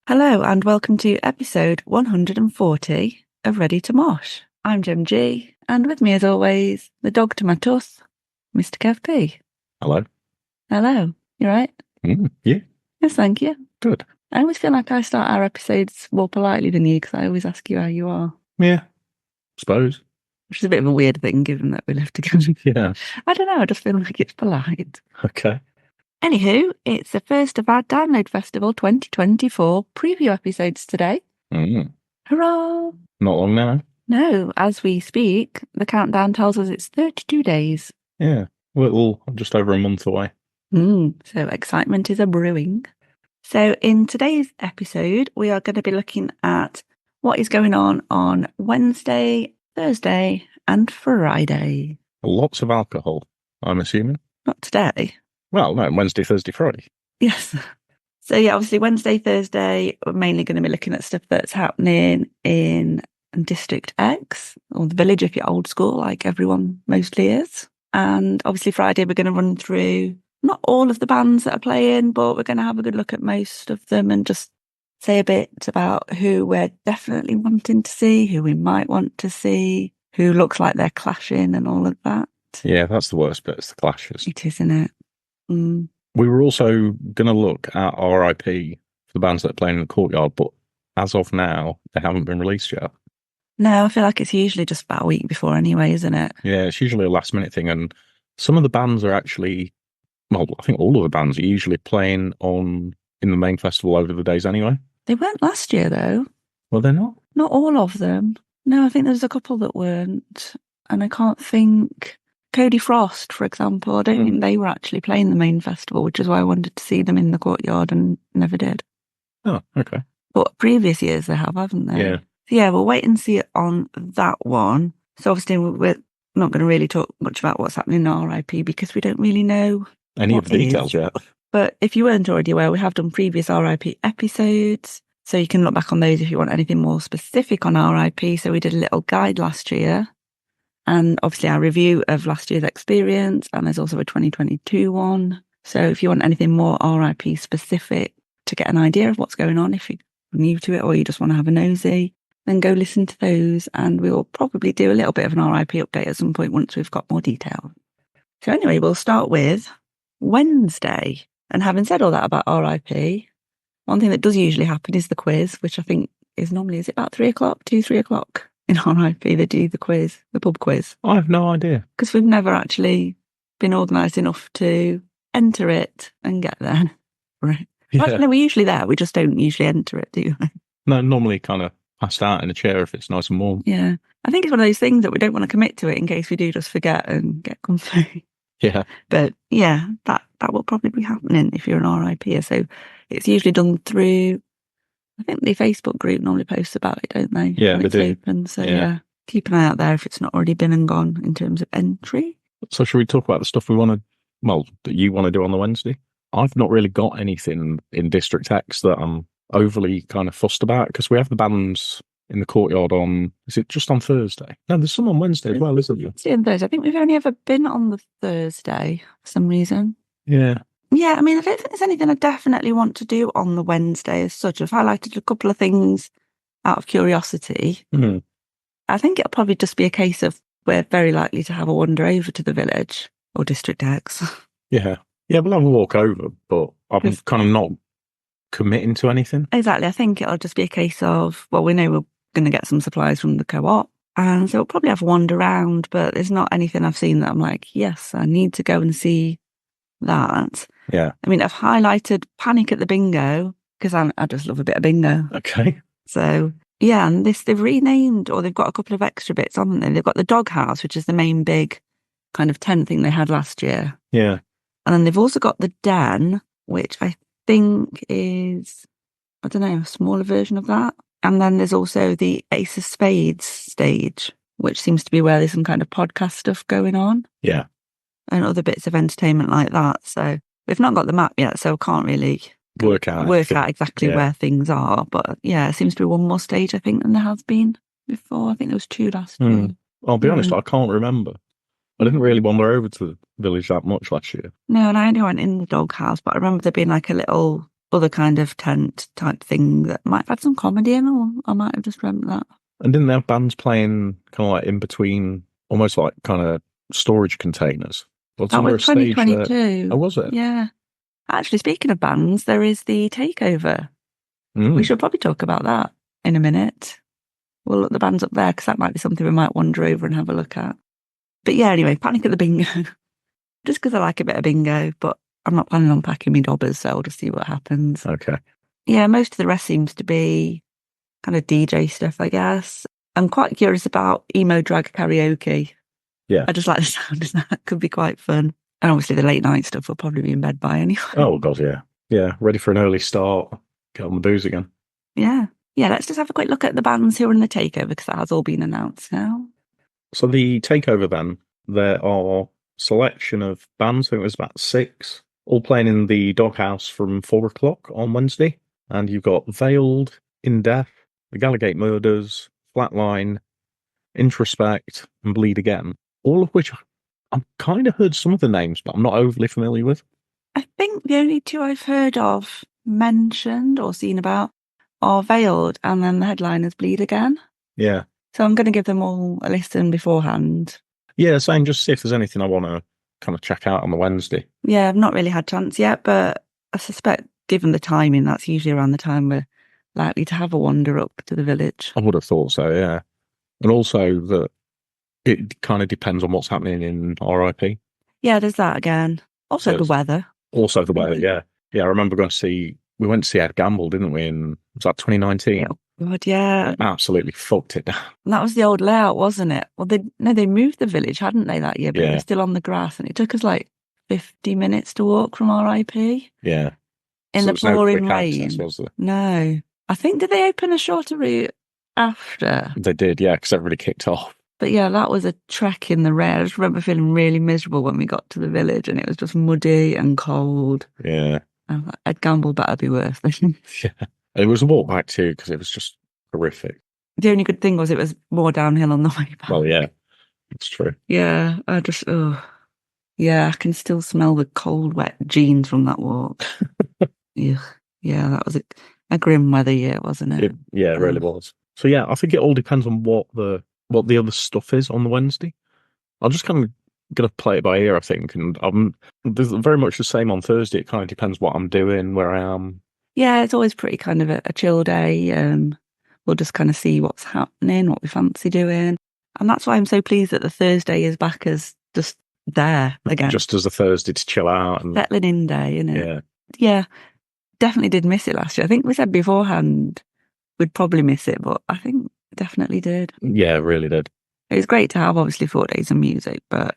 Hello and welcome to episode 140 of Ready to Mosh. I'm Jem G, and with me as always, the dog to my tuss, Mr. Kev P. Hello. Hello. You right? Yeah. Yes, thank you. Good. I always feel like I start our episodes more politely than you because I always ask you how you are. Yeah. Suppose. Which is a bit of a weird thing given that we live together. Yeah. I don't know, I just feel like it's polite. Okay. Anywho, it's the first of our Download Festival 2024 preview episodes today. Hurrah! Not long now. No, as we speak, the countdown tells us it's 32 days. Yeah. Well, just over a month away. So excitement is a brewing. So in today's episode, we are going to be looking at what is going on Wednesday, Thursday, and Friday. Lots of alcohol, I'm assuming. Not today. Well, no, Wednesday, Thursday, Friday. Yes. So yeah, obviously Wednesday, Thursday, we're mainly going to be looking at stuff that's happening in District X, or the village if you're old school, like everyone mostly is. And obviously Friday, we're going to run through not all of the bands that are playing, but we're going to have a good look at most of them and just say a bit about who we're definitely wanting to see, who we might want to see, who looks like they're clashing and all of that. Yeah, that's the worst bit, it's the clashes. It is, isn't it? We were also going to look at RIP for the bands that are playing in the courtyard, but as of now, they haven't been released yet. No, I feel like it's usually just about a week before anyway, isn't it? Yeah, it's usually a last minute thing. And some of the bands are actually, well, I think all of the bands are usually playing in the main festival over the days anyway. They weren't last year, though. Well, they're not? Not all of them. No, I think there's a couple that weren't. And I can't think... Cody Frost, for example, I don't think they were actually playing the main festival, which is why I wanted to see them in the courtyard and never did. Oh, okay. But previous years they have, haven't they? Yeah. So yeah, we'll wait and see it on that one. So obviously we're not going to really talk much about what's happening in RIP because we don't really know any of the details yet. But if you weren't already aware, we have done previous RIP episodes. So you can look back on those if you want anything more specific on RIP. So we did a little guide last year. And obviously our review of last year's experience, and there's also a 2022 one. So if you want anything more RIP specific to get an idea of what's going on, if you're new to it or you just want to have a nosy, then go listen to those. And we'll probably do a little bit of an RIP update at some point once we've got more detail. So anyway, we'll start with Wednesday. And having said all that about RIP, one thing that does usually happen is the quiz, which I think is normally, is it about 3 o'clock? In RIP, they do the quiz, the pub quiz. I have no idea. Because we've never actually been organised enough to enter it and get there. Right. Yeah. Actually, no, we're usually there. We just don't usually enter it, do we? No, normally kind of passed out in a chair if it's nice and warm. Yeah. I think it's one of those things that we don't want to commit to it in case we do just forget and get comfy. Yeah. But yeah, that will probably be happening if you're an RIPer. So it's usually done through... I think the Facebook group normally posts about it, don't they? Yeah, they do. Open. So yeah, keep an eye out there if it's not already been and gone in terms of entry. So should we talk about the stuff that you want to do on the Wednesday? I've not really got anything in District X that I'm overly kind of fussed about because we have the bands in the courtyard is it just on Thursday? No, there's some on Wednesday as well, isn't there? Wednesday and Thursday. I think we've only ever been on the Thursday for some reason. Yeah. Yeah, I mean, I don't think there's anything I definitely want to do on the Wednesday as such. I've highlighted a couple of things out of curiosity. Mm-hmm. I think it'll probably just be a case of we're very likely to have a wander over to the village or District X. Yeah. Yeah, we'll have a walk over, but I'm kind of not committing to anything. Exactly. I think it'll just be a case of, well, we know we're going to get some supplies from the co-op. And so we'll probably have a wander around, but there's not anything I've seen that I'm like, yes, I need to go and see that. Yeah. I mean, I've highlighted Panic at the Bingo because I just love a bit of bingo. Okay. So yeah, and they've renamed, or they've got a couple of extra bits, haven't they? They've got the doghouse, which is the main big kind of tent thing they had last year. Yeah. And then they've also got the den, which I think is, I don't know, a smaller version of that. And then there's also the Ace of Spades stage, which seems to be where there's some kind of podcast stuff going on. Yeah. And other bits of entertainment like that. So we've not got the map yet, so I can't really work out exactly where things are. But yeah, it seems to be one more stage, I think, than there has been before. I think there was 2 last year. I'll be honest, I can't remember. I didn't really wander over to the village that much last year. No, and I only went in the doghouse, but I remember there being like a little other kind of tent type thing that might have had some comedy in, or I might have just dreamt that. And didn't they have bands playing kind of like in between, almost like kind of storage containers? That Wasn't there was a stage there? 2022. Oh, was it? Yeah. Actually, speaking of bands, there is the takeover. We Mm, should probably talk about that in a minute. We'll look the bands up there because that might be something we might wander over and have a look at. But yeah, anyway, Panic at the Bingo. Just because I like a bit of bingo, but I'm not planning on packing me dobbers, so I'll just see what happens. okay. Yeah, most of the rest seems to be kind of DJ stuff, I guess. I'm quite curious about emo drag karaoke. Yeah. I just like the sound of that. Could be quite fun. And obviously the late night stuff will probably be in bed by anyway. Oh, God, yeah. Yeah, ready for an early start. Get on the booze again. Yeah. Yeah, let's just have a quick look at the bands who are in the takeover because that has all been announced now. So the takeover then, there are selection of bands, I think it was about 6, all playing in the Doghouse from 4 o'clock on Wednesday. And you've got Veiled, In Death, The Gallagate Murders, Flatline, Introspect, and Bleed Again. All of which I've kind of heard some of the names, but I'm not overly familiar with. I think the only two I've heard of mentioned or seen about are Veiled and then the headliners Bleed Again. Yeah. So I'm going to give them all a listen beforehand. Yeah, same, just see if there's anything I want to kind of check out on the Wednesday. Yeah, I've not really had chance yet, but I suspect given the timing, that's usually around the time we're likely to have a wander up to the village. I would have thought so, yeah. And also that it kind of depends on what's happening in RIP. Yeah, there's that again. Also So the it's weather. also the weather, yeah. Yeah, I remember we went to see Ed Gamble, didn't we, was that 2019? Oh, God, yeah. Absolutely fucked it down. And that was the old layout, wasn't it? Well, they moved the village, hadn't they, that year? But it Yeah. was still on the grass, and it took us like 50 minutes to walk from RIP Yeah. in So the there's no pouring quick rain. access, was there? No, I think did they open a shorter route after? They did, yeah, because everybody kicked off. But yeah, that was a trek in the rain. I just remember feeling really miserable when we got to the village, and it was just muddy and cold. Yeah. I'm like, Ed Gamble better be worth it. Yeah. It was a walk back too, because it was just horrific. The only good thing was it was more downhill on the way back. Well, yeah, it's true. Yeah, yeah, I can still smell the cold, wet jeans from that walk. Yeah, that was a grim weather year, wasn't it? It really was. So yeah, I think it all depends on what the other stuff is on the Wednesday. I'm just kind of gonna play it by ear, I think, and there's very much the same on Thursday. It kind of depends what I'm doing, where I am. Yeah, it's always pretty kind of a chill day. We'll just kind of see what's happening, what we fancy doing. And that's why I'm so pleased that the Thursday is back as just there again. Just as a Thursday to chill out. And settling in day, isn't it? Yeah. Yeah, definitely did miss it last year. I think we said beforehand we'd probably miss it, but I think definitely did. Yeah, really did. It was great to have obviously 4 days of music, but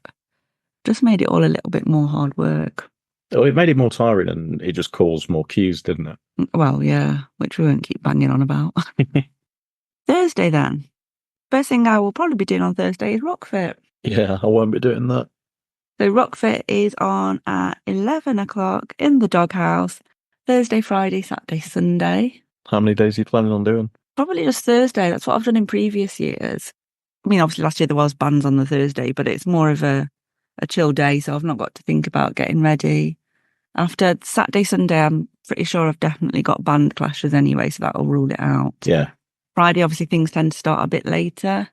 just made it all a little bit more hard work. Oh, it made it more tiring and it just caused more queues, didn't it? Well, yeah, which we won't keep banging on about. Thursday then. First thing I will probably be doing on Thursday is Rockfit. Yeah, I won't be doing that. So Rockfit is on at 11 o'clock in the Doghouse, Thursday, Friday, Saturday, Sunday. How many days are you planning on doing? Probably just Thursday. That's what I've done in previous years. I mean, obviously last year there was bands on the Thursday, but it's more of a chill day, so I've not got to think about getting ready. After Saturday, Sunday, I'm pretty sure I've definitely got band clashes anyway, so that'll rule it out. Yeah. Friday, obviously, things tend to start a bit later.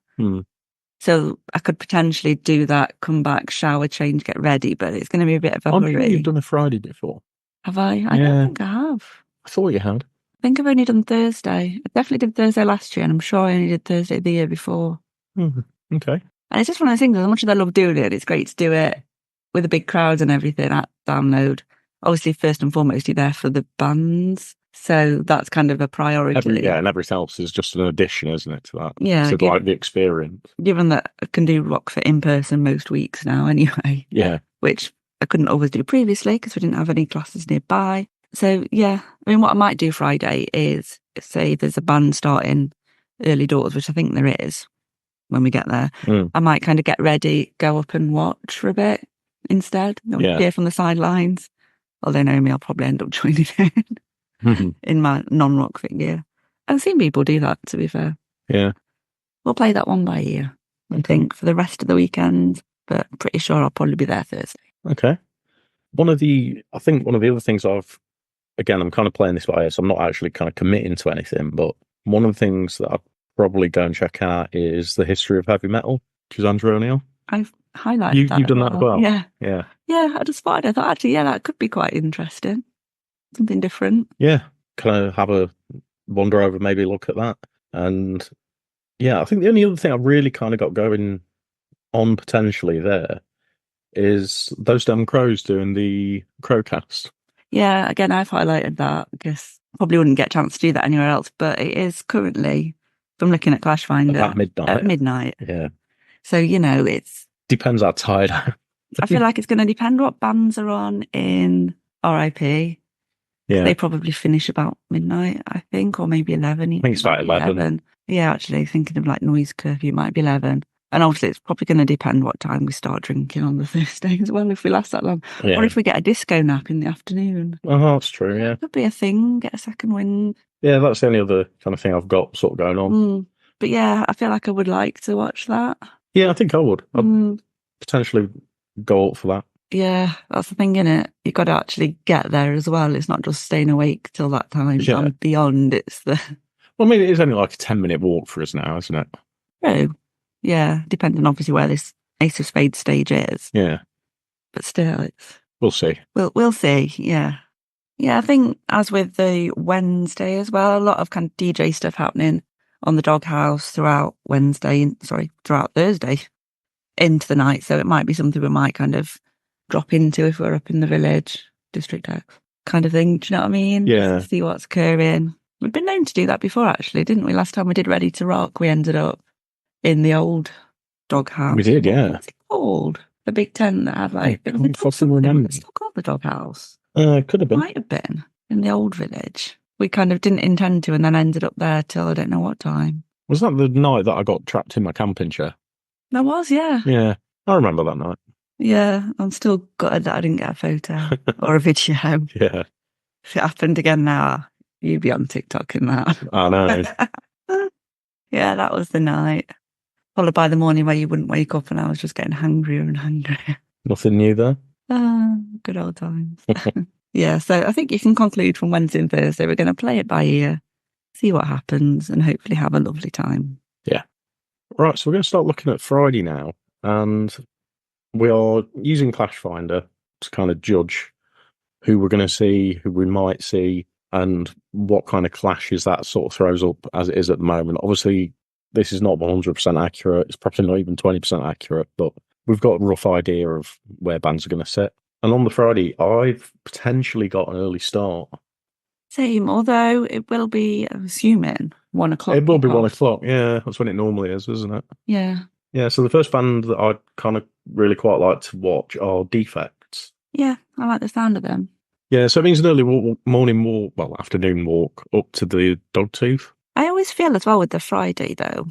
So I could potentially do that, come back, shower, change, get ready, but it's going to be a bit of a I'm hurry. sure you've done a Friday before. Have I? I Yeah. don't think I have. I thought you had. I think I've only done Thursday. I definitely did Thursday last year, and I'm sure I only did Thursday the year before. Okay. And it's just one of those things, as much as I love doing it, it's great to do it with a big crowd and everything at Download. Obviously, first and foremost, you're there for the bands. So that's kind of a priority. And everything else is just an addition, isn't it, to that? Yeah. To like the experience. Given that I can do Rockfit in person most weeks now anyway. Yeah. Which I couldn't always do previously because we didn't have any classes nearby. So, yeah, I mean, what I might do Friday is, say there's a band starting early doors, which I think there is when we get there. I might kind of get ready, go up and watch for a bit instead. Hear from the sidelines. Although knowing me, I'll probably end up joining in my non-Rockfit gear. I've seen people do that, to be fair. Yeah. We'll play that one by ear, I think, for the rest of the weekend. But I'm pretty sure I'll probably be there Thursday. Okay. One of the other things I've again, I'm kind of playing this by ear, so I'm not actually kind of committing to anything. But one of the things that I'd probably go and check out is the history of heavy metal, which is Andrew O'Neill. I've highlighted that You've as done that as well. Yeah. Yeah. Yeah, I just spotted. I thought actually, yeah, that could be quite interesting. Something different. Yeah. Kind of have a wander over, maybe look at that. And yeah, I think the only other thing I really kind of got going on potentially there is those damn crows doing the crowcast. Yeah, again, I've highlighted that because probably wouldn't get a chance to do that anywhere else, but it is currently, from looking at Clash Finder, At midnight. at midnight. Yeah. So, you know, it's... Depends how tired I am. I feel like it's going to depend what bands are on in RIP. Yeah. They probably finish about midnight, I think, or maybe 11. I think it's about 11. Yeah, actually, thinking of like noise curfew, it might be 11. And obviously, it's probably going to depend what time we start drinking on the Thursday as well, if we last that long. Yeah. Or if we get a disco nap in the afternoon. Oh, that's true, yeah. Could be a thing, get a second wind. Yeah, that's the only other kind of thing I've got sort of going on. But yeah, I feel like I would like to watch that. Yeah, I think I would. I'd potentially go up for that. Yeah, that's the thing, innit? You've got to actually get there as well. It's not just staying awake till that time. Yeah. And beyond, it's the... Well, I mean, it is only like a 10-minute walk for us now, isn't it? True. Yeah, depending obviously where this Ace of Spades stage is. Yeah. But still, it's... We'll see. We'll see, yeah. Yeah, I think as with the Wednesday as well, a lot of kind of DJ stuff happening on the Doghouse throughout Thursday into the night. So it might be something we might kind of drop into if we're up in the village, District X kind of thing. Do you know what I mean? Yeah. See what's occurring. We've been known to do that before, actually, didn't we? Last time we did Ready to Rock, we ended up in the old Doghouse. We did, yeah. What's it called? The big tent that had like... I can't fucking remember. It's still called the Doghouse. Could have been. Might have been in the old village. We kind of didn't intend to and then ended up there till I don't know what time. Was that the night that I got trapped in my camping chair? That was, yeah. Yeah, I remember that night. Yeah, I'm still gutted that I didn't get a photo or a video. Yeah. If it happened again now, you'd be on TikTok in that. I know. Yeah, that was the night. Followed by the morning where you wouldn't wake up and I was just getting hungrier and hungrier. Nothing new there? Good old times. Yeah, so I think you can conclude from Wednesday and Thursday, we're going to play it by ear, see what happens, and hopefully have a lovely time. Yeah. Right, so we're going to start looking at Friday now, and we are using Clash Finder to kind of judge who we're going to see, who we might see, and what kind of clashes that sort of throws up as it is at the moment. Obviously, this is not 100% accurate. It's probably not even 20% accurate, but we've got a rough idea of where bands are going to sit. And on the Friday, I've potentially got an early start. Same, although it will be, I'm assuming, 1 o'clock. It will be 1 o'clock, yeah. That's when it normally is, isn't it? Yeah. Yeah, so the first band that I'd kind of really quite like to watch are Defects. Yeah, I like the sound of them. Yeah, so it means an early morning walk, well, afternoon walk up to the Dogtooth. I always feel as well with the Friday, though.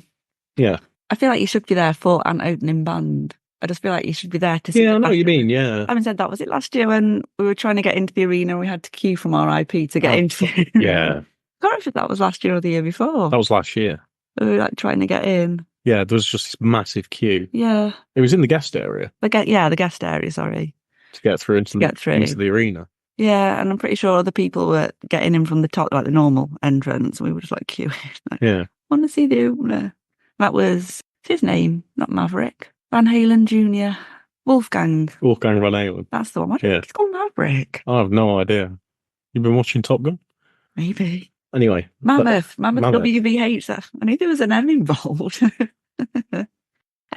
Yeah. I feel like you should be there for an opening band. I just feel like you should be there to see. Yeah, I know what you mean, yeah. Having said that, was it last year when we were trying to get into the arena and we had to queue from RIP to get into the arena? Yeah. I can't remember if that was last year or the year before. That was last year. We were like trying to get in. Yeah, there was just this massive queue. Yeah. It was in the guest area. The guest area, sorry. To get through into the arena. Yeah, and I'm pretty sure other people were getting in from the top, like the normal entrance. We were just like queuing. Like, yeah. Want to see the opener. That was his name, not Maverick. Van Halen Jr. Wolfgang Van Halen. That's the one. Why do you think it's called Maverick? I have no idea. You've been watching Top Gun? Maybe. Anyway. Mammoth WVH. I knew there was an M involved.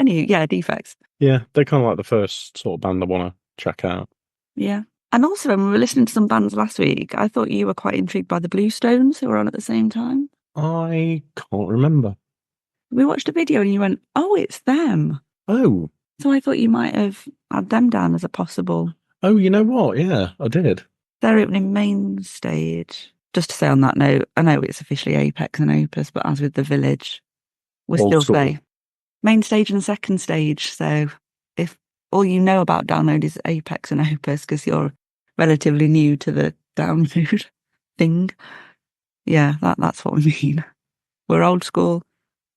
Yeah, Defects. Yeah, they're kind of like the first sort of band I want to check out. Yeah. And also, when we were listening to some bands last week, I thought you were quite intrigued by the Bluestones who were on at the same time. I can't remember. We watched a video and you went, oh, it's them. Oh. So I thought you might have had them down as a possible. Oh, you know what? Yeah, I did. They're opening main stage. Just to say on that note, I know it's officially Apex and Opus, but as with the Village, we still say main stage and second stage. So if all you know about download is Apex and Opus because you're relatively new to the download thing, yeah, that's what we mean. We're old school.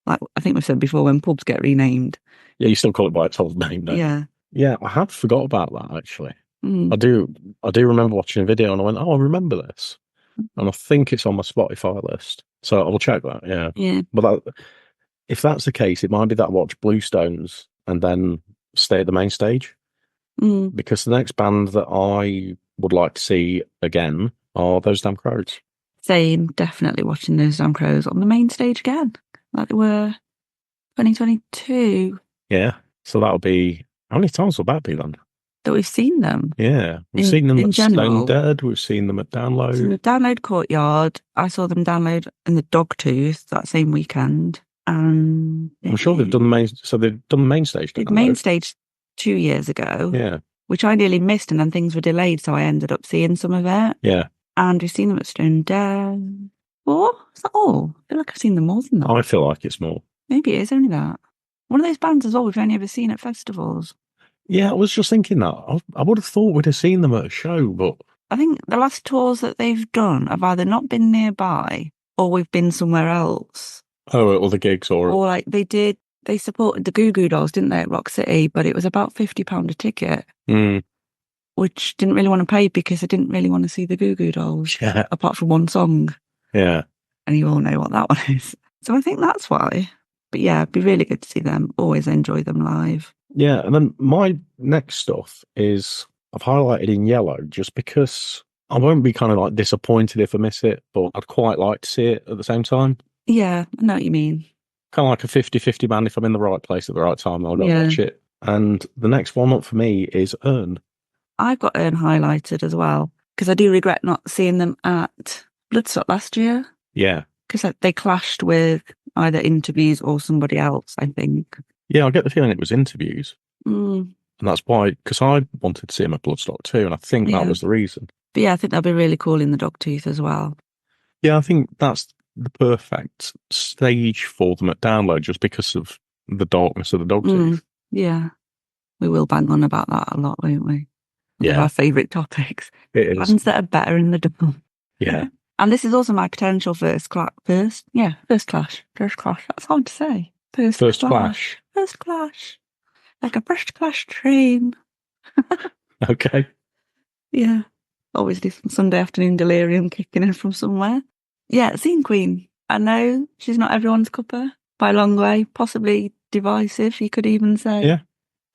Like I think we've said before, when pubs get renamed. Yeah, you still call it by its old name, don't you? Yeah. Yeah, I had forgot about that, actually. Mm. I do remember watching a video and I went, oh, I remember this. And I think it's on my Spotify list. So I'll check that, yeah. Yeah. But if that's the case, it might be that I watch Bluestones and then stay at the main stage. Mm. Because the next band that I would like to see again are Those Damn Crows. Same, definitely watching those Damn Crows on the main stage again, like they were 2022 Yeah. So that'll be, how many times will that be then? that we've seen them. Yeah. We've In seen them in at Stone general, Dead. We've seen them at so Download. the Download Courtyard, I saw them download in the Dogtooth that same weekend, and I'm sure they've done they've done the main stage did main Download. stage 2 years ago, Yeah. which I nearly missed, and then things were delayed, so I ended up seeing some of it. Yeah. And we've seen them at Stone Dead. Or is that all? I feel like I've seen them more than that. I feel like it's more. Maybe it is only that. One of those bands as well we've only ever seen at festivals. Yeah, I was just thinking that. I would have thought we'd have seen them at a show, but I think the last tours that they've done have either not been nearby or we've been somewhere else. oh, at other gigs or Like they supported the Goo Goo Dolls, didn't they, at Rock City? But it was about £50 a ticket, which didn't really want to pay because I didn't really want to see the Goo Goo Dolls, yeah, apart from one song. yeah, And you all know what that one is. So I think that's why. But yeah, it'd be really good to see them. Always enjoy them live. yeah. And then my next stuff is I've highlighted in yellow just because I won't be kind of like disappointed if I miss it, but I'd quite like to see it at the same time. Yeah, I know what you mean. Kind of like a 50-50 band. If I'm in the right place at the right time, I'll go watch it. And the next one up for me is Earn. I've got Earn highlighted as well because I do regret not seeing them at Bloodstock last year. Yeah. Because they clashed with either Interviews or somebody else, I think. Yeah, I get the feeling it was Interviews. Mm. And that's why, because I wanted to see him at Bloodstock too, and I think that was the reason. But yeah, I think that'll be really cool in the Dogtooth as well. Yeah, I think that's the perfect stage for them at Download just because of the darkness of the Dogtooth. Yeah. We will bang on about that a lot, won't we? One of our favourite topics. It is. Bands that are better in the double. Yeah. And this is also my potential first clash. That's hard to say. First clash. Like a first clash train. Okay. Yeah. Always do some Sunday afternoon delirium kicking in from somewhere. Yeah, Scene Queen. I know she's not everyone's cuppa by a long way. Possibly divisive, you could even say. Yeah,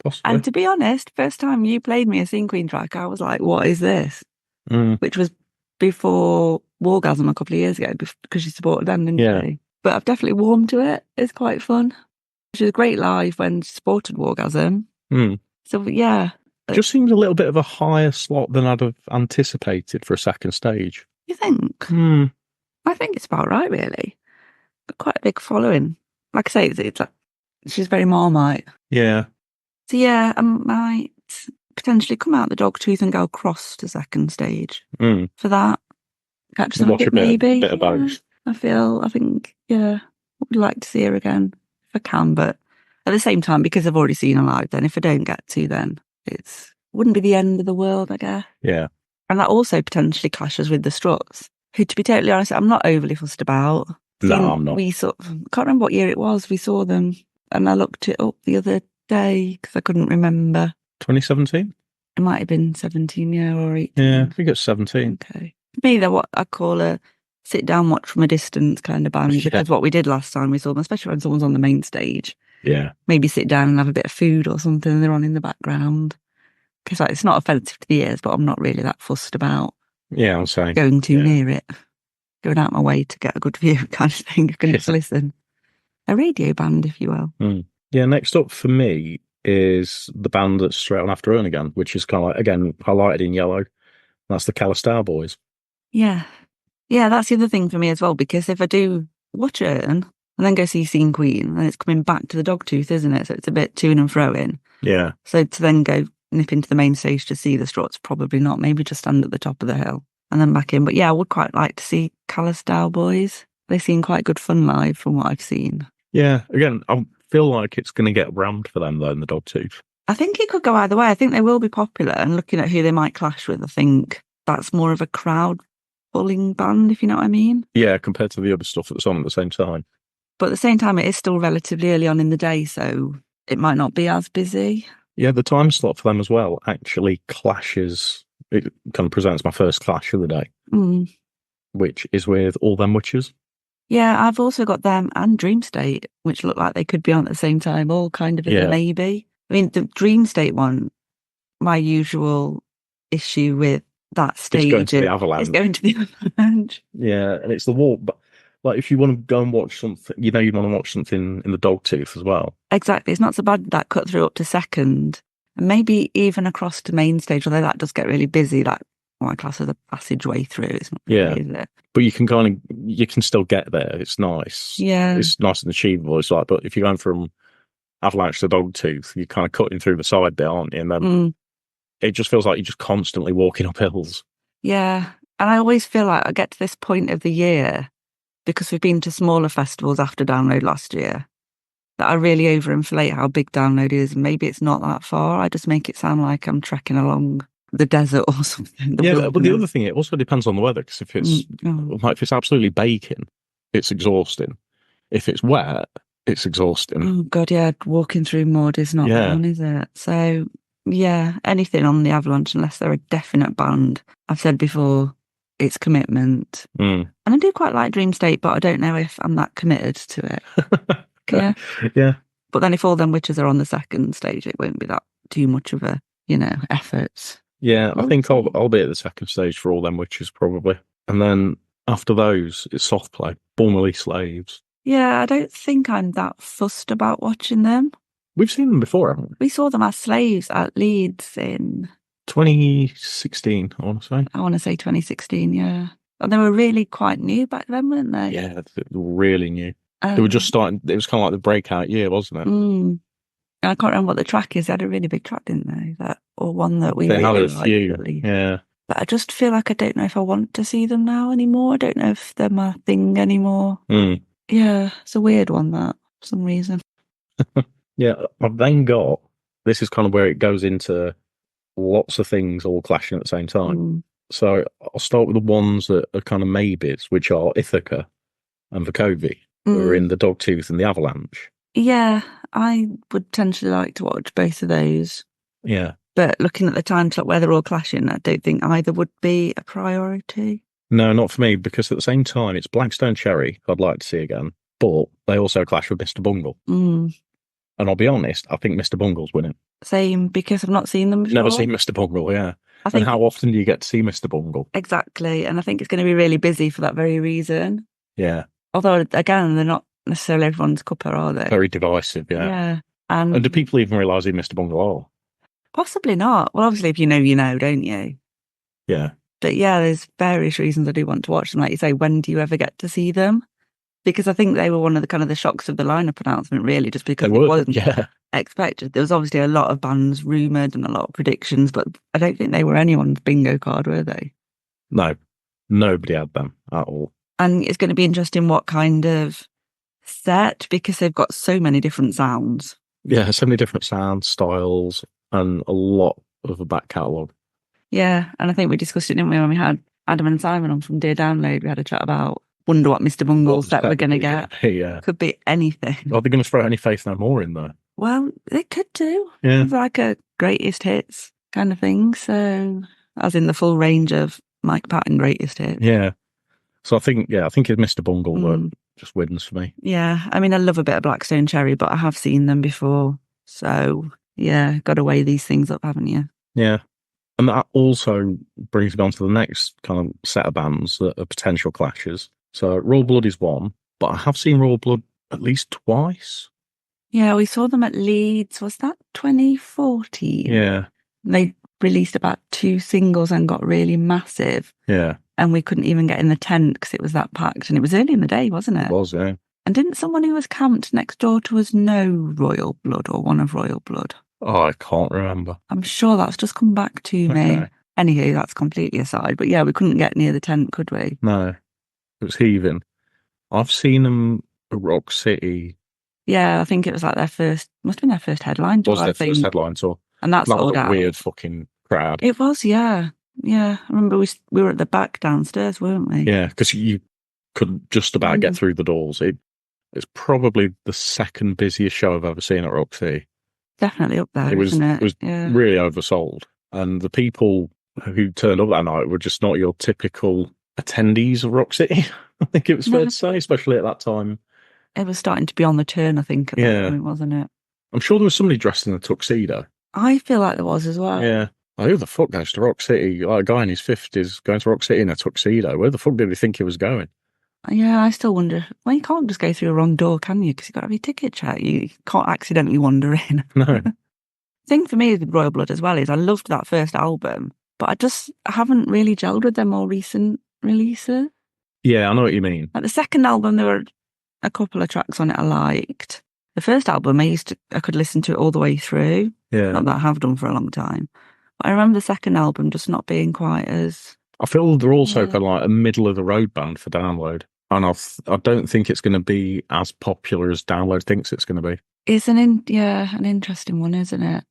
possibly. And to be honest, first time you played me a Scene Queen track, I was like, what is this? Which was before Wargasm a couple of years ago because you supported them, didn't you? But I've definitely warmed to it. It's quite fun. She was great live when she supported Wargasm. So yeah. It just seems a little bit of a higher slot than I'd have anticipated for a second stage. You think? I think it's about right, really. Got quite a big following. Like I say, it's like she's very Marmite. Yeah. So yeah, I might potentially come out the Dogtooth and go across to second stage for that. Catch them a bit, maybe. Bit of both. I think, I would like to see her again if I can, but at the same time, because I've already seen her live, then if I don't get to, then it wouldn't be the end of the world, I guess. Yeah. And that also potentially clashes with the Struts, who, to be totally honest, I'm not overly fussed about. No, I'm not. I can't remember what year it was we saw them, and I looked it up the other day because I couldn't remember. 2017? It might have been 17, or 18. Yeah, I think it's 17. Okay. For me, they're what I call a sit-down, watch from a distance kind of band, because what we did last time we saw them, especially when someone's on the main stage. Yeah. Maybe sit down and have a bit of food or something, and they're on in the background. Because it's not offensive to the ears, but I'm not really that fussed about I'm saying going too near it. Going out my way to get a good view kind of thing. I can just listen. A radio band, if you will. Yeah, next up for me is the band that's straight on after Earn again, which is kind of like, again, highlighted in yellow. That's the Calistar Boys. Yeah. Yeah, that's the other thing for me as well, because if I do watch Earn and then go see Scene Queen, then it's coming back to the Dogtooth, isn't it? So it's a bit to and fro in. Yeah. So to then go nip into the main stage to see the Struts, probably not. Maybe just stand at the top of the hill and then back in. But yeah, I would quite like to see Calistar Boys. They seem quite good fun live from what I've seen. Yeah, again, I feel like it's going to get rammed for them though in the Dogtooth. I think it could go either way. I think they will be popular, and looking at who they might clash with, I think that's more of a crowd pulling band, if you know what I mean. Yeah, compared to the other stuff that's on at the same time. But at the same time, it is still relatively early on in the day, so it might not be as busy. Yeah, the time slot for them as well actually clashes. It kind of presents my first clash of the day, Mm. which is with All Them Witches. Yeah, I've also got them and Dream State, which look like they could be on at the same time, all kind of as a Yeah, maybe. I mean, the Dream State one, my usual issue with that it's going stage to the is it's Avalanche. going to the Avalanche. Yeah, and it's the wall. But like, if you want to go and watch something, you want to watch something in the Dogtooth as well. Exactly. It's not so bad that cut through up to second, and maybe even across to main stage, although that does get really busy. That my class as a passageway through. It's not Yeah, really, is it? but you can still get there. It's nice. Yeah. It's nice and achievable. It's like, but if you're going from Avalanche to Dogtooth, you're kind of cutting through the side bit, aren't you? And then Mm, it just feels like you're just constantly walking up hills. yeah. And I always feel like I get to this point of the year because we've been to smaller festivals after Download last year that I really overinflate how big Download is. Maybe it's not that far. I just make it sound like I'm trekking along the desert or something, the Yeah, but the other wilderness. thing, it also depends on the weather. Because Oh. if it's absolutely baking, it's exhausting. If it's wet, it's exhausting. Oh God, yeah, walking through mud is not Yeah. fun, is it? So yeah, anything on the Avalanche, unless they're a definite band. I've said before, it's commitment. Mm. And I do quite like Dream State, but I don't know if I'm that committed to it. Yeah. Yeah. But then if all them witches are on the second stage, it won't be that too much of a, effort. Yeah, I We'll think see. I'll be at the second stage for All Them Witches probably. And then after those, it's soft play, Formerly Slaves. Yeah, I don't think I'm that fussed about watching them. We've seen them before, haven't we? We saw them as slaves at Leeds in, 2016, I want to say. I want to say 2016, yeah. And they were really quite new back then, weren't they? Yeah, they were really new. They were just starting, it was kind of like the breakout year, wasn't it? I can't remember what the track is. They had a really big track, didn't they? Or one that we They had really a liked, few. at least. Yeah. But I just feel like I don't know if I want to see them now anymore. I don't know if they're my thing anymore. Mm. Yeah, it's a weird one, that, for some reason. Yeah, I've then got, this is kind of where it goes into lots of things all clashing at the same time. Mm. So I'll start with the ones that are kind of maybes, which are Ithaca and Vukovi, who are in the Dogtooth and the Avalanche. Yeah, I would potentially like to watch both of those. Yeah. But looking at the time slot where they're all clashing, I don't think either would be a priority. No, not for me, because at the same time, it's Blackstone Cherry I'd like to see again, but they also clash with Mr. Bungle. Mm. And I'll be honest, I think Mr. Bungle's winning. Same, because I've not seen them before. Never seen Mr. Bungle, yeah. I think And how often do you get to see Mr. Bungle? exactly, and I think it's going to be really busy for that very reason. Yeah. Although, again, they're not necessarily everyone's cuppa, are they? Very divisive, yeah. Yeah. And do people even realise who Mr. Bungle are? Possibly not. Well, obviously, if you know, don't you? Yeah. But yeah, there's various reasons I do want to watch them. Like you say, when do you ever get to see them? Because I think they were one of the kind of the shocks of the lineup announcement, really, just because it wasn't expected. There was obviously a lot of bands rumoured and a lot of predictions, but I don't think they were anyone's bingo card, were they? No, nobody had them at all. And it's going to be interesting what kind of set, because they've got so many different sounds. Yeah, so many different sounds, styles, and a lot of a back catalogue. Yeah, and I think we discussed it, didn't we, when we had Adam and Simon on from Dear Download. We had a chat about, wonder what Mr. Bungle set we're going to get. Yeah. Could be anything. Are they going to throw Any Faith No More in there? Well, they could do. Yeah. It's like a greatest hits kind of thing. So, as in the full range of Mike Patton greatest hits. Yeah. So I think it's Mr. Bungle that just wins for me. Yeah. I mean, I love a bit of Blackstone Cherry, but I have seen them before. So, yeah, got to weigh these things up, haven't you? Yeah. And that also brings me on to the next kind of set of bands that are potential clashes. So Royal Blood is one, but I have seen Royal Blood at least twice. Yeah, we saw them at Leeds. Was that 2014? Yeah. They released about 2 singles and got really massive. Yeah. And we couldn't even get in the tent because it was that packed. And it was early in the day, wasn't it? It was, yeah. And didn't someone who was camped next door to us know Royal Blood or one of Royal Blood? Oh, I can't remember. I'm sure that's just come back to me. Okay. Anywho, that's completely aside. But yeah, we couldn't get near the tent, could we? No. It was heaving. I've seen them at Rock City. Yeah, I think it was like must have been their first headline tour. Was their first headline tour. And that's that was sold a out. weird fucking crowd. It was, yeah. Yeah. I remember we were at the back downstairs, weren't we? Yeah, because you could just about get through the doors. It's probably the second busiest show I've ever seen at Rock City. Definitely up there, It was isn't it it? was Yeah. really oversold, and the people who turned up that night were just not your typical attendees of Rock City. I think it was fair No, to say, especially at that time. it was starting to be on the turn, I think, at that Yeah, point, wasn't it? I'm sure there was somebody dressed in a tuxedo. I feel like there was as well. Yeah. Like, who the fuck goes to Rock City? Like a guy in his 50s going to Rock City in a tuxedo. Where the fuck did he think he was going? Yeah, I still wonder. Well, you can't just go through a wrong door, can you? Because you've got to have your ticket checked. You can't accidentally wander in. No. Thing for me with Royal Blood as well is I loved that first album, but I haven't really gelled with their more recent releases. Yeah, I know what you mean. Like the second album, there were a couple of tracks on it I liked. The first album, I could listen to it all the way through. Yeah. Not that I have done for a long time. But I remember the second album just not being quite as... I feel they're also Yeah. kind of like a middle of the road band for download. And I don't think it's going to be as popular as download thinks it's going to be. It's an interesting one, isn't it?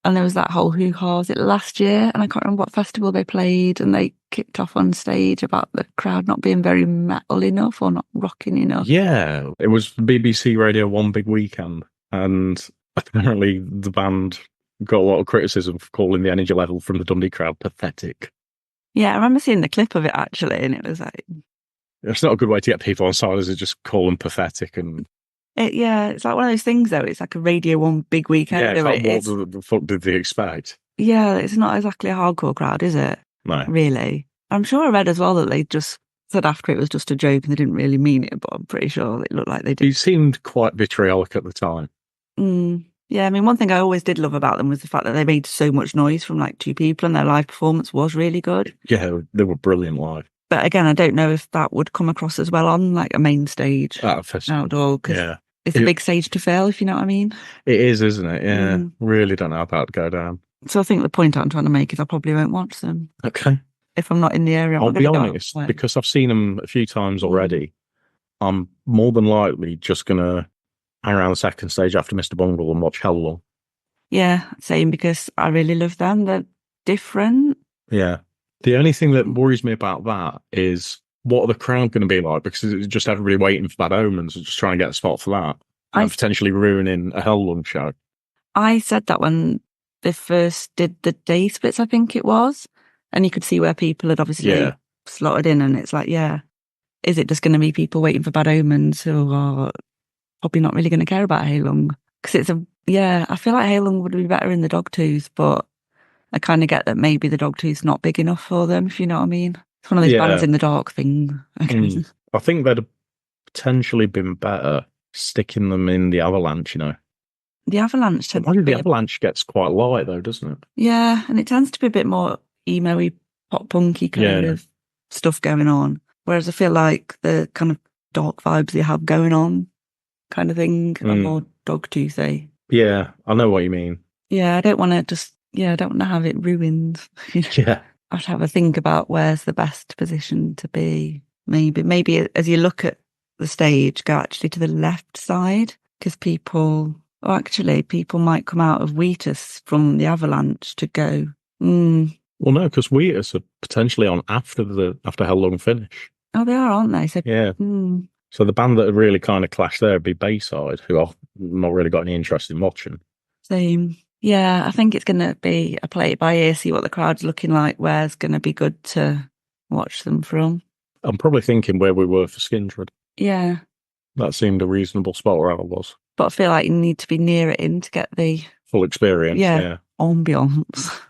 And there was that whole hoo-ha, was it last year? And I can't remember what festival they played, and they kicked off on stage about the crowd not being very metal enough or not rocking enough. Yeah, it was BBC Radio One Big Weekend, and apparently the band got a lot of criticism for calling the energy level from the Dundee crowd pathetic. Yeah, I remember seeing the clip of it actually, and it was like... It's not a good way to get people on side, is it? Just call them pathetic and... it's like one of those things though. It's like a Radio One Big Weekend. Yeah, it's like, what the fuck did they expect? Yeah, it's not exactly a hardcore crowd, is it? No. Really. I'm sure I read as well that they just said after it was just a joke and they didn't really mean it, but I'm pretty sure it looked like they did. He seemed quite vitriolic at the time. Yeah, I mean, one thing I always did love about them was the fact that they made so much noise from like two people and their live performance was really good. Yeah, they were brilliant live. But again, I don't know if that would come across as well on like a main stage outdoor, because it's a big stage to fill, if you know what I mean. It is, isn't it? Yeah, really don't know how that would go down. So I think the point I'm trying to make is I probably won't watch them. Okay. If I'm not in the area, I'll be honest, because I've seen them a few times already, I'm more than likely just going to hang around the second stage after Mr. Bungle and watch Hell Long. Yeah, same, because I really love them. They're different. Yeah. The only thing that worries me about that is what are the crowd going to be like? Because it's just everybody waiting for Bad Omens and just trying to get a spot for that. And potentially ruining a Hell Long show. I said that when they first did the day splits, I think it was. And you could see where people had obviously slotted in. And it's like, is it just going to be people waiting for Bad Omens who are probably not really going to care about Hell Long? Because I feel like Hell Long would be better in the Dogtooth, but I kind of get that maybe the Dogtooth's not big enough for them, if you know what I mean. It's one of those bands in the dark thing. I think they'd have potentially been better sticking them in the Avalanche, you know. The Avalanche the Avalanche gets quite light though, doesn't it? Yeah, and it tends to be a bit more emo-y, pop-punky kind of stuff going on. Whereas I feel like the kind of dark vibes they have going on kind of thing are more Dogtoothy. Yeah, I know what you mean. Yeah, I don't want to have it ruined. Yeah. I have to have a think about where's the best position to be. Maybe as you look at the stage, go actually to the left side, because people might come out of Wheatus from the Avalanche to go. Well, no, because Wheatus are potentially on after Hell Long finish. Oh, they are, aren't they? So, yeah. So the band that would really kind of clash there would be Bayside, who I've not really got any interest in watching. Same. Yeah, I think it's going to be a play it by ear, see what the crowd's looking like, where's going to be good to watch them from. I'm probably thinking where we were for Skindred. Yeah. That seemed a reasonable spot where I was. But I feel like you need to be near it in to get the... full experience, yeah. Ambience.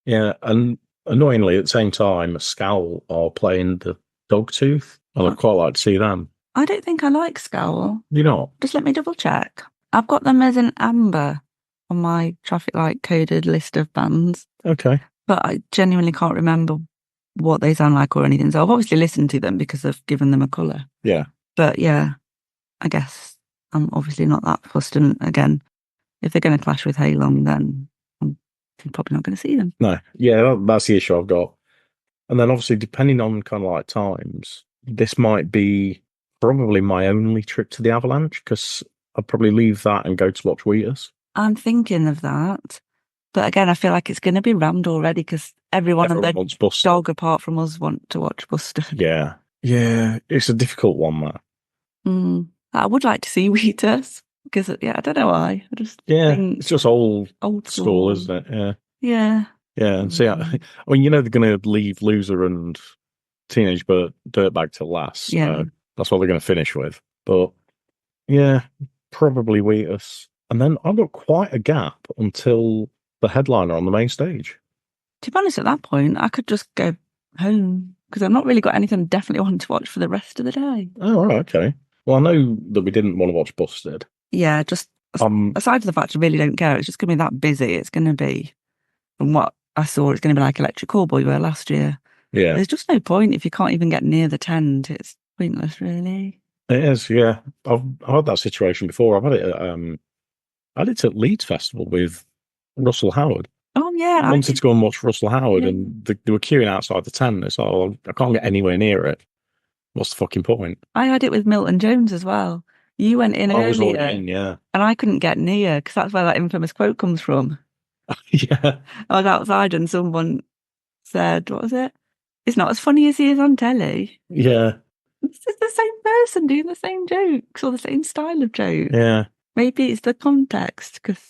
Yeah, and annoyingly, at the same time, Scowl are playing the Dogtooth, and I'd quite like to see them. I don't think I like Scowl. You're not? Just let me double check. I've got them as an amber on my traffic light coded list of bands. Okay. But I genuinely can't remember what they sound like or anything. So I've obviously listened to them because I've given them a colour. Yeah. But yeah, I guess I'm obviously not that fussed. And again, if they're going to clash with Hell Long, then I'm probably not going to see them. No. Yeah, that's the issue I've got. And then obviously, depending on kind of like times, this might be probably my only trip to the Avalanche, because I'd probably leave that and go to watch Wheatus. I'm thinking of that. But again, I feel like it's going to be rammed already, because everyone and their dog apart from us want to watch Buster. Yeah. Yeah, it's a difficult one, that. I would like to see Wheatus. because yeah, I don't know why. I just Yeah, think it's just old old school, school. isn't it? Yeah. Yeah. Yeah. And see, I mean, they're going to leave Loser and Teenage Dirtbag to last. Yeah. That's what they're going to finish with. But yeah, probably Wheatus. And then I've got quite a gap until the headliner on the main stage. To be honest, at that point, I could just go home because I've not really got anything I definitely want to watch for the rest of the day. Oh, right, okay. Well, I know that we didn't want to watch Busted. Yeah, just aside from the fact I really don't care, it's just going to be that busy. It's going to be, from what I saw, it's going to be like Electric Callboy were last year. Yeah, There's just no point if you can't even get near the tent. It's pointless, really. it is. Yeah, I've had that situation before. I had it at Leeds Festival with Russell Howard. Oh yeah, I Wanted did. to go and watch Russell Howard, Yeah. and they were queuing outside the tent. It's like, oh, I can't get anywhere near it. What's the fucking point? I had it with Milton Jones as well. You went in I was already earlier, in, yeah. and I couldn't get near because that's where that infamous quote comes from. Yeah, I was outside and someone said, "What was it? It's not as funny as he is on telly." yeah, It's just the same person doing the same jokes or the same style of joke. yeah, Maybe it's the context because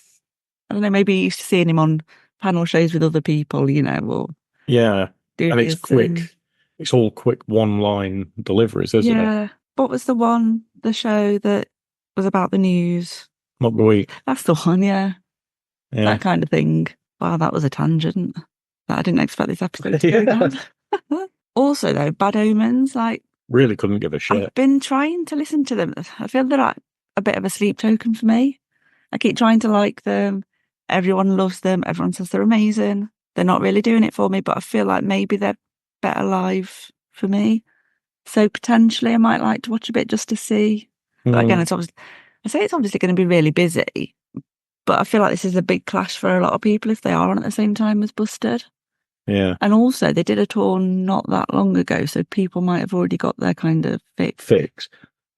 I don't know. Maybe you're used to seeing him on panel shows with other people, or yeah. doing And it's his thing. quick. It's all quick one-line deliveries, isn't it? Yeah. What was the show that was about the news? Not the week. That's the one, yeah. Yeah. That kind of thing. Wow, that was a tangent that I didn't expect this episode to go Yeah. down. Also, though, Bad Omens, like, Really couldn't give a shit. I've been trying to listen to them. I feel they're like a bit of a sleep token for me. I keep trying to like them. Everyone loves them. Everyone says they're amazing. They're not really doing it for me, but I feel like maybe they're better live for me. So potentially I might like to watch a bit just to see. But again, it's obviously going to be really busy. But I feel like this is a big clash for a lot of people if they are on at the same time as Busted. Yeah. And also, they did a tour not that long ago, so people might have already got their kind of fix.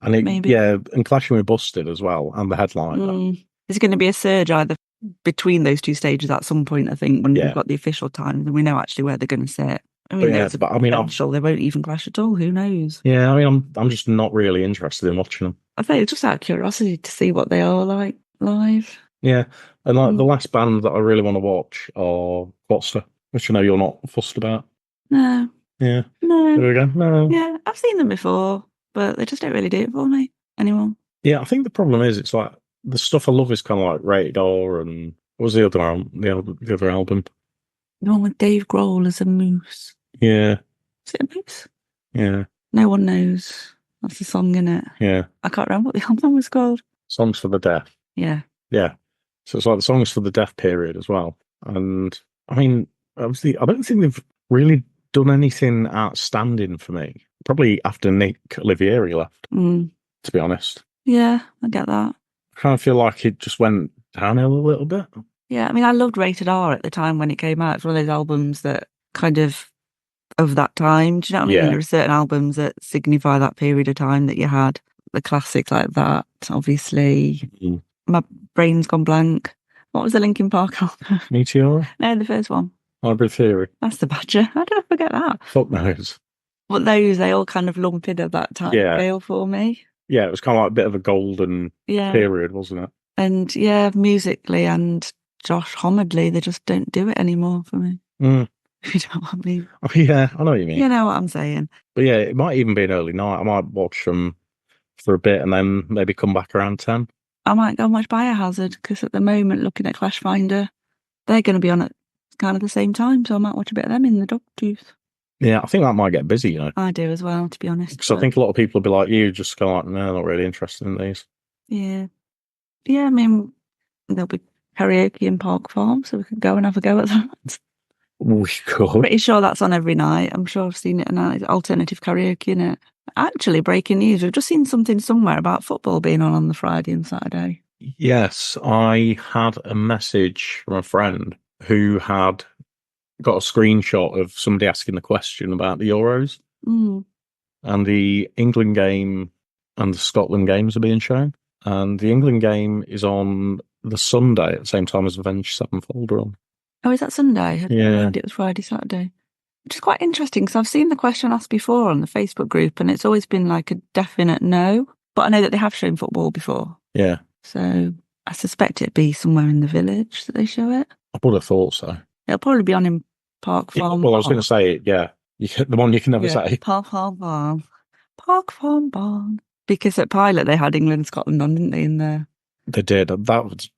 And maybe. and clashing with Busted as well, and the headliner. There's going to be a surge either between those two stages at some point, I think, when we've got the official time and we know actually where they're going to sit. I mean, there's potential they won't even clash at all. Who knows? Yeah, I mean, I'm just not really interested in watching them. I think it's just out of curiosity to see what they are like live. Yeah, and like the last band that I really want to watch are Foster, which I know you're not fussed about. No. Yeah. No. There we go. No. Yeah, I've seen them before, but they just don't really do it for me anymore. Yeah, I think the problem is it's like the stuff I love is kind of like Rated R and what was the other album? The other album? The one with Dave Grohl as a moose. Yeah. Is it a moose? Yeah. No one knows. That's the song in it. Yeah. I can't remember what the album was called. Songs for the Deaf. Yeah. Yeah. So it's like the Songs for the Deaf period as well. And I mean, obviously, I don't think they've really done anything outstanding for me. Probably after Nick Olivieri left, to be honest. Yeah, I get that. I kind of feel like it just went downhill a little bit. Yeah, I mean, I loved Rated R at the time when it came out. It's one of those albums that kind of that time. Do you know what I mean? There are certain albums that signify that period of time that you had. The classics like that, obviously. My brain's gone blank. What was the Linkin Park album? Meteor? No, the first one. Hybrid Theory. That's the Badger. How did I forget that? Fuck knows. But they all kind of lump in at that time scale for me. Yeah, it was kind of like a bit of a golden period, wasn't it? And yeah, musically and Josh Homidley, they just don't do it anymore for me. If you know what I mean. Oh, yeah, I know what you mean. You know what I'm saying. But yeah, it might even be an early night. I might watch them for a bit and then maybe come back around 10. I might go and watch Biohazard because at the moment, looking at Clash Finder, they're going to be on at kind of the same time. So I might watch a bit of them in the Dogtooth. Yeah, I think that might get busy, I do as well, to be honest. Because I think a lot of people will be like you, just kind of like, no, not really interested in these. Yeah. Yeah, I mean, there'll be karaoke in Park Farm, so we could go and have a go at that. We could. Pretty sure that's on every night. I'm sure I've seen it and alternative karaoke in it. Actually, breaking news, we've just seen something somewhere about football being on the Friday and Saturday. Yes, I had a message from a friend who had got a screenshot of somebody asking the question about the Euros. And the England game and the Scotland games are being shown. And the England game is on the Sunday at the same time as Avenged Sevenfold are on. Oh, is that Sunday? I didn't know it was Friday, Saturday. Which is quite interesting because I've seen the question asked before on the Facebook group and it's always been like a definite no. But I know that they have shown football before. Yeah. So I suspect it'd be somewhere in the village that they show it. I would have thought so. It'll probably be on in Park Yeah, Farm well, I was going Barn. to say, yeah, the one you can never say. Park Farm Barn. Park Farm Barn. Because at Pilot they had England, Scotland on, didn't they, in there? They did. That was.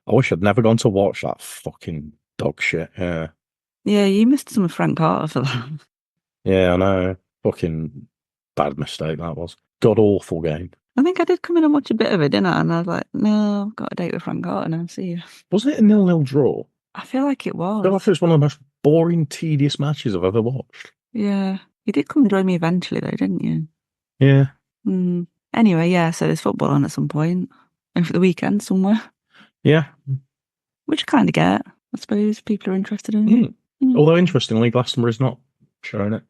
I wish I'd never gone to watch that fucking dog shit. Yeah. Yeah, you missed some of Frank Carter for that. Yeah, I know. Fucking bad mistake that was. God awful game. I think I did come in and watch a bit of it, didn't I? And I was like, no, I've got a date with Frank Carter now. See you. Was it a 0-0 draw? I feel like it I feel like was. it was one of the most boring, tedious matches I've ever watched. Yeah. You did come and join me eventually, though, didn't you? Yeah. Anyway, yeah, so there's football on at some point. And for the weekend somewhere. Yeah. Which I kind of get, I suppose, if people are interested in it. Although, interestingly, Glastonbury's not showing it.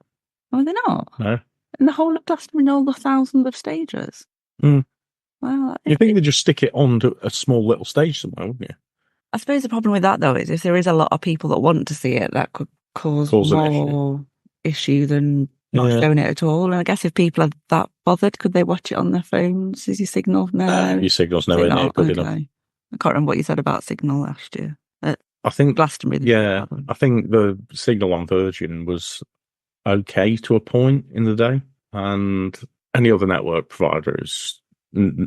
Oh, they're not? No. In the whole of Glastonbury, all the thousands of stages? Well, You think they just stick it on to a small little stage somewhere, wouldn't you? I suppose the problem with that, though, is if there is a lot of people that want to see it, that could cause Cause an more issue than not showing it at all. And I guess if people are that bothered, could they watch it on their phones? Is your signal? No. Your signal's nowhere near good enough. I can't remember what you said about signal last year. I think Glastonbury. Yeah, I think the signal on Virgin was okay to a point in the day, and any other network provider is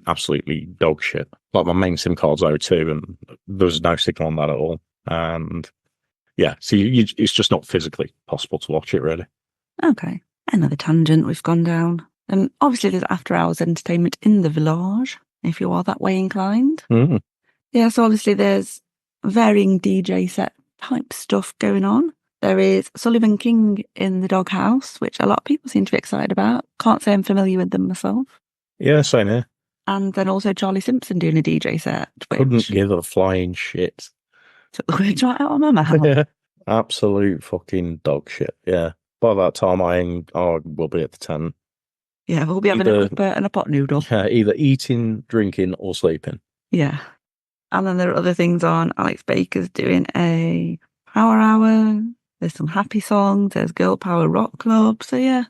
absolutely dog shit. Like my main SIM card's O2, and there's no signal on that at all. And yeah, so it's just not physically possible to watch it, really. Okay, another tangent we've gone down. Obviously, there's after-hours entertainment in the village, if you are that way inclined. Yeah, so obviously there's varying DJ set type stuff going on. There is Sullivan King in the Doghouse, which a lot of people seem to be excited about. Can't say I'm familiar with them myself. Yeah, same here. And then also Charlie Simpson doing a DJ set. Couldn't give a flying shit. Took the words right out of my mouth. Yeah, absolute fucking dog shit. Yeah. By that time, we'll be at the tent. Yeah, we'll be having a cuppa and a pot noodle. Yeah, either eating, drinking, or sleeping. Yeah. And then there are other things on. Alex Baker's doing a power hour. There's some happy songs. There's Girl Power Rock Club. So yeah,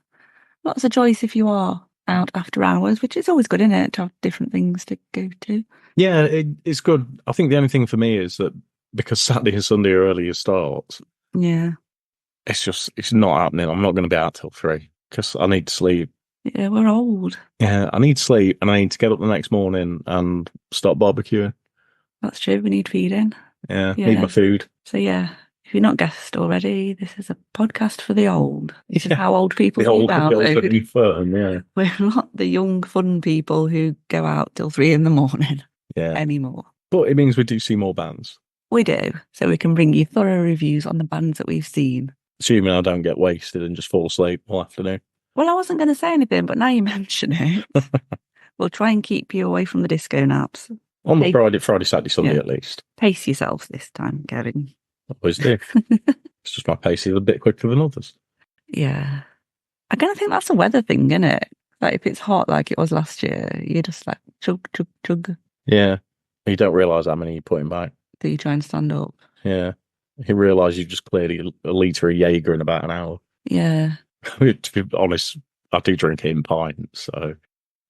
lots of choice if you are out after hours, which is always good, isn't it, to have different things to go to? Yeah, it's good. I think the only thing for me is that because Saturday and Sunday are earlier starts. Yeah. It's not happening. I'm not going to be out till 3 because I need to sleep. Yeah, we're old. Yeah, I need sleep and I need to get up the next morning and start barbecuing. That's true. We need feeding. Yeah, need my food. So yeah, if you're not guessed already, this is a podcast for the old. This is how old people sleep out. Firm, yeah. We're not the young, fun people who go out till 3 a.m. anymore. But it means we do see more bands. We do, so we can bring you thorough reviews on the bands that we've seen. Assuming I don't get wasted and just fall asleep all afternoon. Well, I wasn't going to say anything, but now you mention it, we'll try and keep you away from the disco naps. On the Friday, Saturday, Sunday at least. Pace yourself this time, Kevin. Always do. It's just my pace is a bit quicker than others. Yeah. I kind of think that's a weather thing, isn't it? Like if it's hot like it was last year, you're just like chug, chug, chug. Yeah. You don't realise how many you're putting back. Do you try and stand up? Yeah. You realise you've just cleared a litre of Jaeger in about an hour. Yeah. To be honest, I do drink it in pints, so.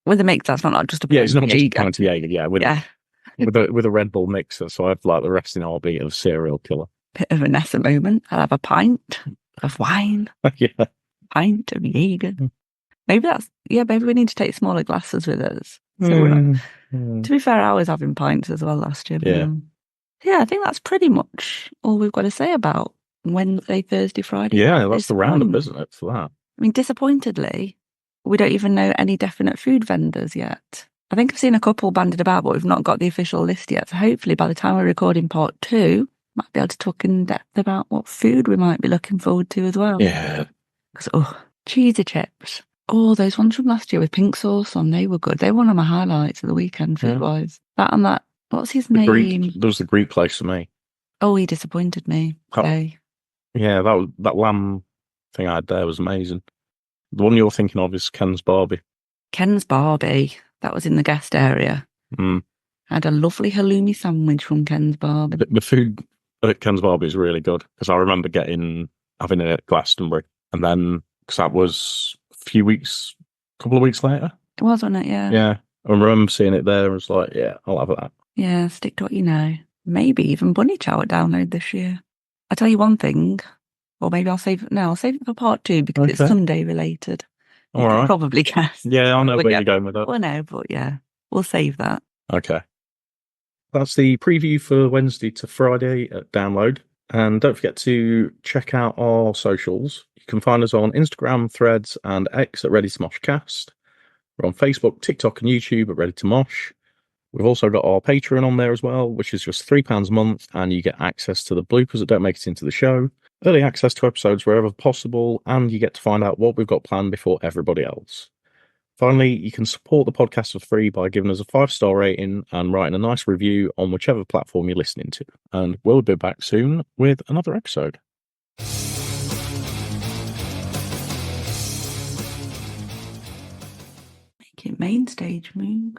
With a mix, that's not just a pint. Yeah, it's not just a pint of Jaeger, yeah. With a Red Bull mixer, so I've like the rest in RB of serial killer. Bit of a Nessa moment. I'll have a pint of wine. Yeah. Pint of Jaeger. Maybe we need to take smaller glasses with us. So we're not, to be fair, I was having pints as well last year. Yeah, I think that's pretty much all we've got to say about Wednesday, Thursday, Friday. Yeah, that's the roundup, isn't it, for that? I mean, disappointedly, we don't even know any definite food vendors yet. I think I've seen a couple banded about, but we've not got the official list yet. So hopefully by the time we're recording part 2, might be able to talk in depth about what food we might be looking forward to as well. Yeah. Because, cheesy chips. Oh, those ones from last year with pink sauce on, they were good. They were one of my highlights of the weekend, food-wise. That and that, what's his name? There was the Greek place for me. Oh, he disappointed me. Yeah, that lamb thing I had there was amazing. The one you're thinking of is Ken's Barbie. Ken's Barbie. That was in the guest area. I had a lovely halloumi sandwich from Ken's Barbie. The food at Ken's Barbie is really good because I remember having it at Glastonbury, and then because that was a couple of weeks later. It was, wasn't it? Yeah. Yeah, I remember seeing it there and was like, yeah, I'll have that. Yeah, stick to what you know. Maybe even Bunny Chow at download this year. I'll tell you one thing, or maybe I'll save it for part 2 because it's Okay. Sunday related. You All could right. probably guess. Yeah, I know But where yeah, you're going with that. well, no, but yeah, we'll save that. Okay. That's the preview for Wednesday to Friday at Download. And don't forget to check out our socials. You can find us on Instagram, Threads, and X at Ready to Mosh Cast. We're on Facebook, TikTok, and YouTube at Ready to Mosh. We've also got our Patreon on there as well, which is just £3 a month, and you get access to the bloopers that don't make it into the show, early access to episodes wherever possible, and you get to find out what we've got planned before everybody else. Finally, you can support the podcast for free by giving us a 5-star rating and writing a nice review on whichever platform you're listening to. And we'll be back soon with another episode. Make it main stage, Moog.